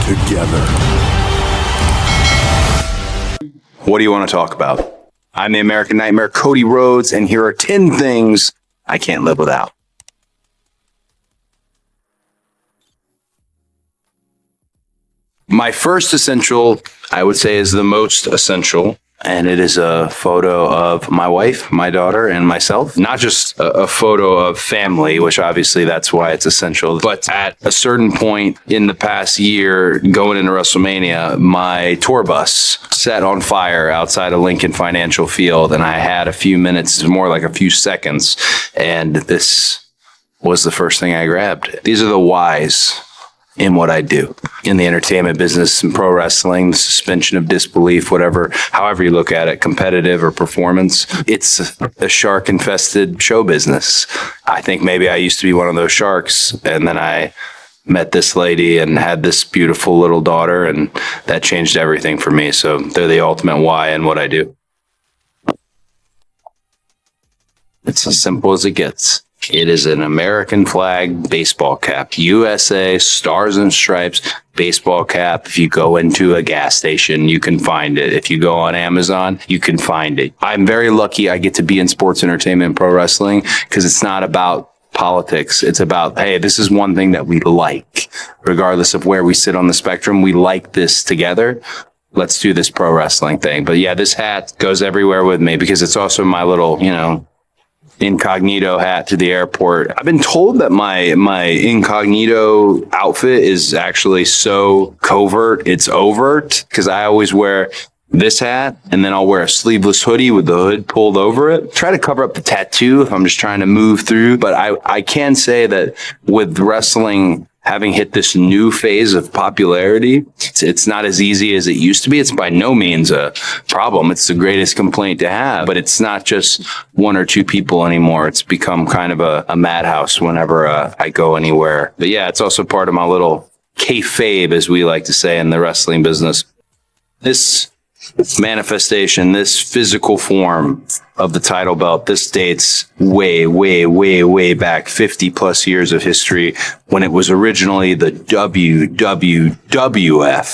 together. What do you want to talk about? I'm the American Nightmare, Cody Rhodes, and here are 10 things I can't live without. My first essential, I would say, is the most essential, and it is a photo of my wife, my daughter, and myself. Not just a photo of family, which obviously that's why it's essential, but at a certain point in the past year, going into WrestleMania, my tour bus set on fire outside of Lincoln Financial Field, and I had a few minutes, more like a few seconds, and this was the first thing I grabbed. These are the whys in what I do in the entertainment business and pro wrestling, the suspension of disbelief, whatever, however you look at it, competitive or performance. It's a shark infested show business. I think maybe I used to be one of those sharks, and then I met this lady and had this beautiful little daughter, and that changed everything for me. So they're the ultimate why in what I do. It's as simple as it gets. It is an American flag baseball cap, USA Stars and Stripes baseball cap. If you go into a gas station, you can find it. If you go on Amazon, you can find it. I'm very lucky I get to be in sports entertainment and pro wrestling because it's not about politics. It's about, hey, this is one thing that we like. Regardless of where we sit on the spectrum, we like this together. Let's do this pro wrestling thing. But yeah, this hat goes everywhere with me because it's also my little, incognito hat to the airport. I've been told that my incognito outfit is actually so covert, it's overt, because I always wear this hat and then I'll wear a sleeveless hoodie with the hood pulled over it. Try to cover up the tattoo if I'm just trying to move through. But I can say that with wrestling having hit this new phase of popularity, it's not as easy as it used to be. It's by no means a problem. It's the greatest complaint to have, but it's not just one or two people anymore. It's become kind of a madhouse whenever I go anywhere. But yeah, it's also part of my little kayfabe, as we like to say in the wrestling business. This manifestation, this physical form of the title belt, this dates way back, 50 plus years of history when it was originally the WWF.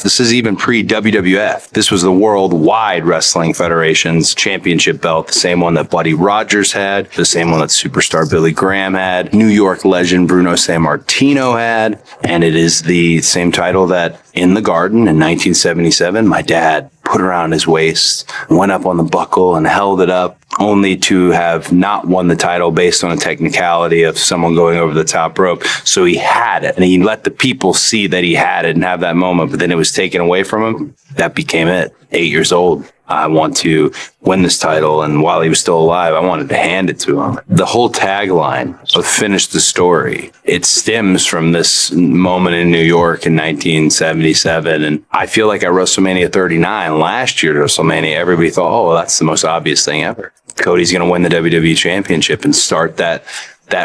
This is even pre-WWF. This was the Worldwide Wrestling Federation's championship belt, the same one that Buddy Rogers had, the same one that superstar Billy Graham had, New York legend Bruno Sammartino had, and it is the same title that in the Garden in 1977, my dad put around his waist, went up on the buckle and held it up, only to have not won the title based on a technicality of someone going over the top rope. So he had it, and he let the people see that he had it and have that moment, but then it was taken away from him. That became it. 8 years old. I want to win this title, and while he was still alive, I wanted to hand it to him. The whole tagline of Finish the Story, it stems from this moment in New York in 1977, and I feel like at WrestleMania 39, last year at WrestleMania, everybody thought, oh, well, that's the most obvious thing ever. Cody's going to win the WWE Championship and start that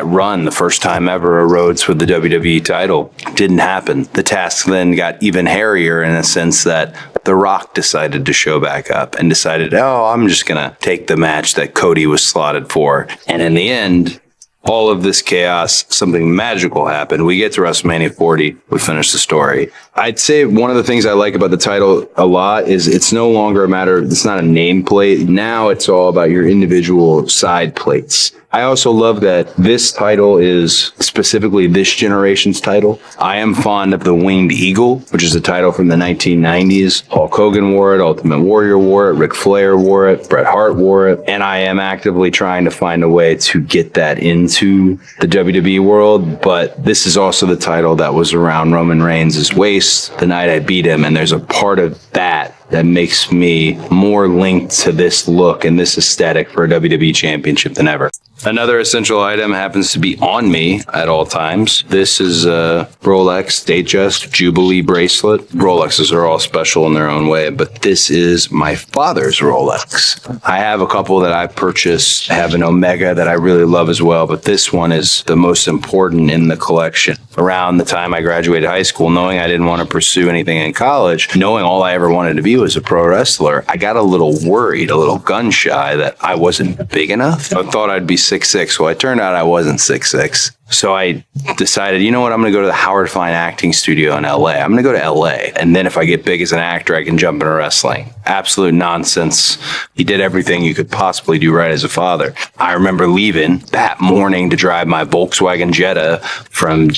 run, the first time ever a Rhodes with the WWE title. Didn't happen. The task then got even hairier in a sense that The Rock decided to show back up and decided, oh, I'm just going to take the match that Cody was slotted for. And in the end, all of this chaos, something magical happened. We get to WrestleMania 40. We finish the story. I'd say one of the things I like about the title a lot is it's no longer a matter, it's not a nameplate. Now it's all about your individual side plates. I also love that this title is specifically this generation's title. I am fond of the Winged Eagle, which is a title from the 1990s. Hulk Hogan wore it, Ultimate Warrior wore it, Ric Flair wore it, Bret Hart wore it, and I am actively trying to find a way to get that into the WWE world, but this is also the title that was around Roman Reigns' waist the night I beat him, and there's a part of that makes me more linked to this look and this aesthetic for a WWE championship than ever. Another essential item happens to be on me at all times. This is a Rolex Datejust Jubilee bracelet. Rolexes are all special in their own way, but this is my father's Rolex. I have a couple that I purchased. I have an Omega that I really love as well, but this one is the most important in the collection. Around the time I graduated high school, knowing I didn't want to pursue anything in college, knowing all I ever wanted to be was a pro wrestler, I got a little worried, a little gun shy that I wasn't big enough. I thought I'd be 6'6". Well, it turned out I wasn't 6'6". So I decided, you know what, I'm going to go to the Howard Fine Acting Studio in LA. I'm going to go to LA. And then if I get big as an actor, I can jump into wrestling. Absolute nonsense. He did everything you could possibly do right as a father. I remember leaving that morning to drive my Volkswagen Jetta from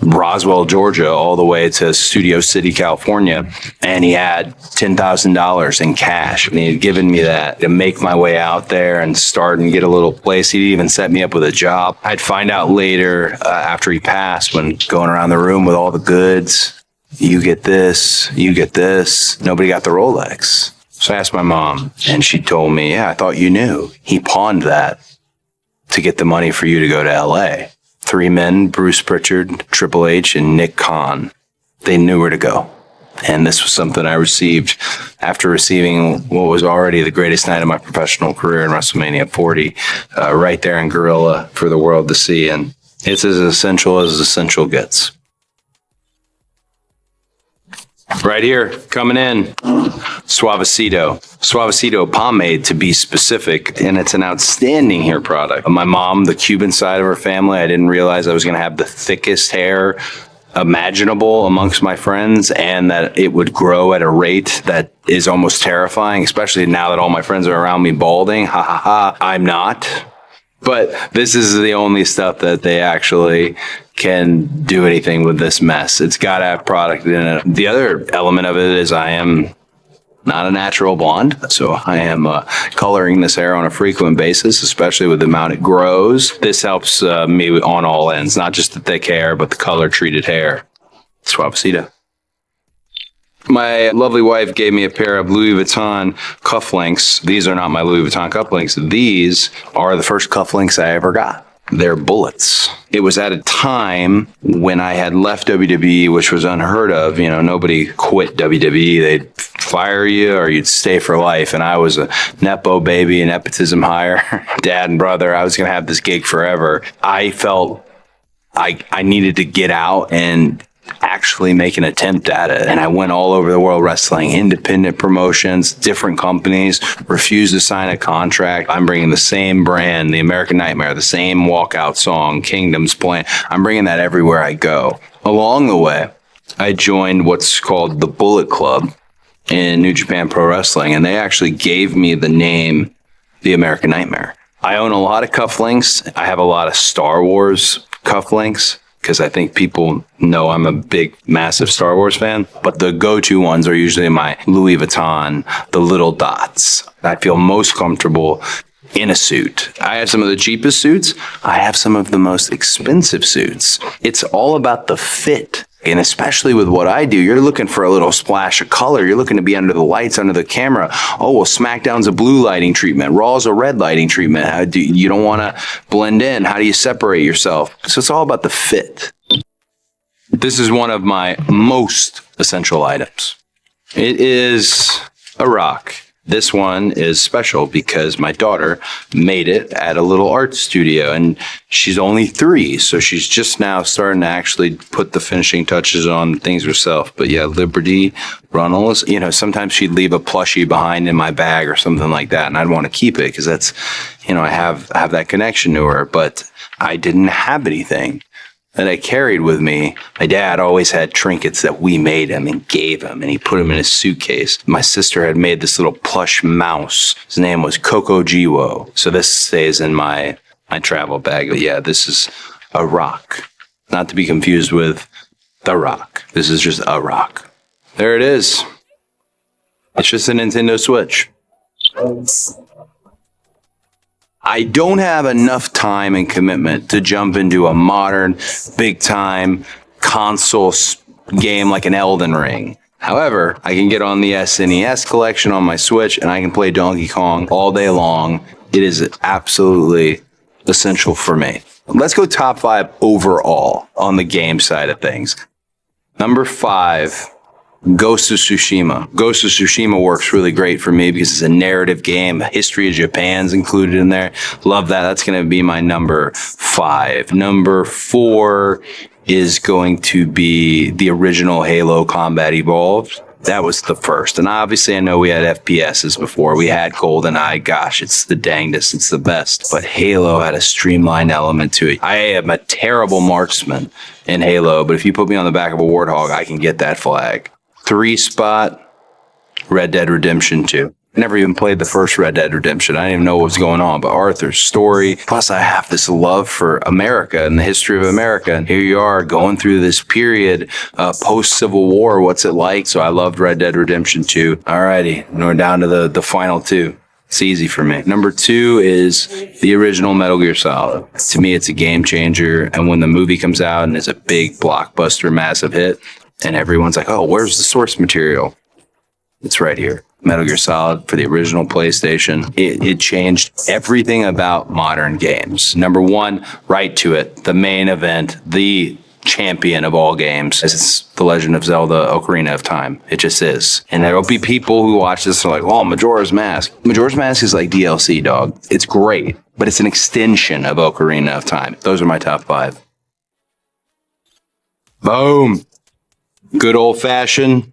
Roswell, Georgia, all the way to Studio City, California. And he had $10,000 in cash. And he had given me that to make my way out there and start and get a little place. He'd even set me up with a job. I'd find out later after he passed, when going around the room with all the goods, you get this, you get this. Nobody got the Rolex. So I asked my mom, and she told me, yeah, I thought you knew. He pawned that to get the money for you to go to LA. 3 men, Bruce Pritchard, Triple H, and Nick Khan. They knew where to go. And this was something I received after receiving what was already the greatest night of my professional career in WrestleMania 40, right there in Gorilla for the world to see. And it's as essential gets. Right here, coming in, Suavecito. Suavecito pomade, to be specific, and it's an outstanding hair product. My mom, the Cuban side of her family, I didn't realize I was going to have the thickest hair imaginable amongst my friends, and that it would grow at a rate that is almost terrifying, especially now that all my friends are around me balding. Ha ha ha. I'm not. But this is the only stuff that they actually can do anything with this mess. It's got to have product in it. The other element of it is I am not a natural blonde, so I am coloring this hair on a frequent basis, especially with the amount it grows. This helps me on all ends, not just the thick hair, but the color-treated hair. Suavecito. My lovely wife gave me a pair of Louis Vuitton cufflinks. These are not my Louis Vuitton cufflinks. These are the first cufflinks I ever got. They're bullets. It was at a time when I had left WWE, which was unheard of. You know, nobody quit WWE. They'd fire you or you'd stay for life. And I was a Nepo baby, a nepotism hire, dad and brother. I was going to have this gig forever. I felt I needed to get out and actually make an attempt at it. And I went all over the world wrestling, independent promotions, different companies, refused to sign a contract. I'm bringing the same brand, the American Nightmare, the same walkout song, Kingdom's Plan. I'm bringing that everywhere I go. Along the way, I joined what's called the Bullet Club in New Japan Pro Wrestling, and they actually gave me the name, the American Nightmare. I own a lot of cufflinks. I have a lot of Star Wars cufflinks, because I think people know I'm a big, massive Star Wars fan. But the go-to ones are usually my Louis Vuitton, the little dots. I feel most comfortable in a suit. I have some of the cheapest suits. I have some of the most expensive suits. It's all about the fit. And especially with what I do, you're looking for a little splash of color. You're looking to be under the lights, under the camera. Oh, well, SmackDown's a blue lighting treatment. Raw's a red lighting treatment. You don't want to blend in. How do you separate yourself? So it's all about the fit. This is one of my most essential items. It is a rock. This one is special because my daughter made it at a little art studio, and she's only 3, so she's just now starting to actually put the finishing touches on things herself. But yeah, Liberty Runnels, you know, sometimes she'd leave a plushie behind in my bag or something like that, and I'd want to keep it because that's, you know, I have that connection to her, but I didn't have anything that I carried with me. My dad always had trinkets that we made him and gave him, and he put them in his suitcase. My sister had made this little plush mouse. His name was Coco Jiwo. So this stays in my travel bag. But yeah, this is a rock. Not to be confused with The Rock. This is just a rock. There it is. It's just a Nintendo Switch. I don't have enough time and commitment to jump into a modern, big-time console game like an Elden Ring. However, I can get on the SNES collection on my Switch, and I can play Donkey Kong all day long. It is absolutely essential for me. Let's go top 5 overall on the game side of things. Number 5. Ghost of Tsushima. Ghost of Tsushima works really great for me because it's a narrative game. History of Japan's included in there. Love that. That's going to be my number 5. Number 4 is going to be the original Halo Combat Evolved. That was the first. And obviously, I know we had FPSs before. We had GoldenEye. Gosh, it's the dangest. It's the best. But Halo had a streamlined element to it. I am a terrible marksman in Halo, but if you put me on the back of a Warthog, I can get that flag. 3 spot, Red Dead Redemption 2. I never even played the first Red Dead Redemption. I didn't even know what was going on, but Arthur's story. Plus, I have this love for America and the history of America. And here you are going through this period post-Civil War. What's it like? So I loved Red Dead Redemption 2. Alrighty, we're down to the final 2. It's easy for me. Number 2 is the original Metal Gear Solid. To me, it's a game changer. And when the movie comes out and is a big blockbuster, massive hit, and everyone's like, oh, where's the source material? It's right here. Metal Gear Solid for the original PlayStation. It changed everything about modern games. Number 1, right to it. The main event, the champion of all games. It's The Legend of Zelda Ocarina of Time. It just is. And there will be people who watch this and are like, oh, Majora's Mask. Majora's Mask is like DLC, dog. It's great, but it's an extension of Ocarina of Time. Those are my top 5. Boom. Good old-fashioned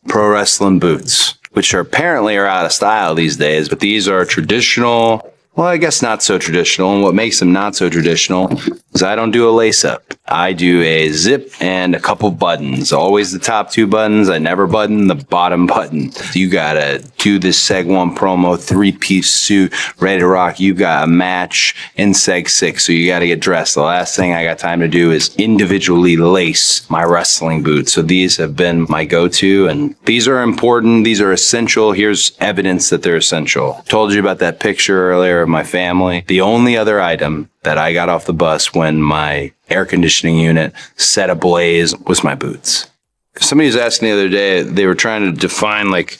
pro wrestling boots, which apparently are out of style these days, but these are traditional. Well, I guess not so traditional. And what makes them not so traditional is I don't do a lace up. I do a zip and a couple buttons. Always the top 2 buttons. I never button the bottom button. You gotta do this Seg 1 promo, 3-piece suit, ready to rock. You got a match in Seg 6, so you gotta get dressed. The last thing I got time to do is individually lace my wrestling boots. So these have been my go-to, and these are important. These are essential. Here's evidence that they're essential. Told you about that picture earlier of my family. The only other item that I got off the bus when my air conditioning unit set ablaze was my boots. Somebody was asking the other day, they were trying to define like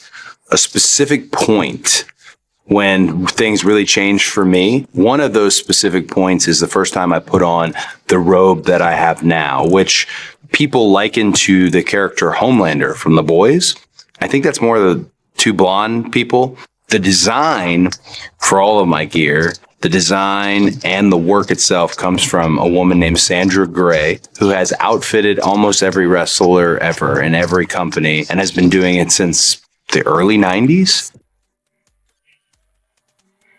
a specific point when things really changed for me. One of those specific points is the first time I put on the robe that I have now, which people liken to the character Homelander from The Boys. I think that's more the 2 blonde people. The design for all of my gear, the design and the work itself comes from a woman named Sandra Gray, who has outfitted almost every wrestler ever in every company and has been doing it since the early 90s.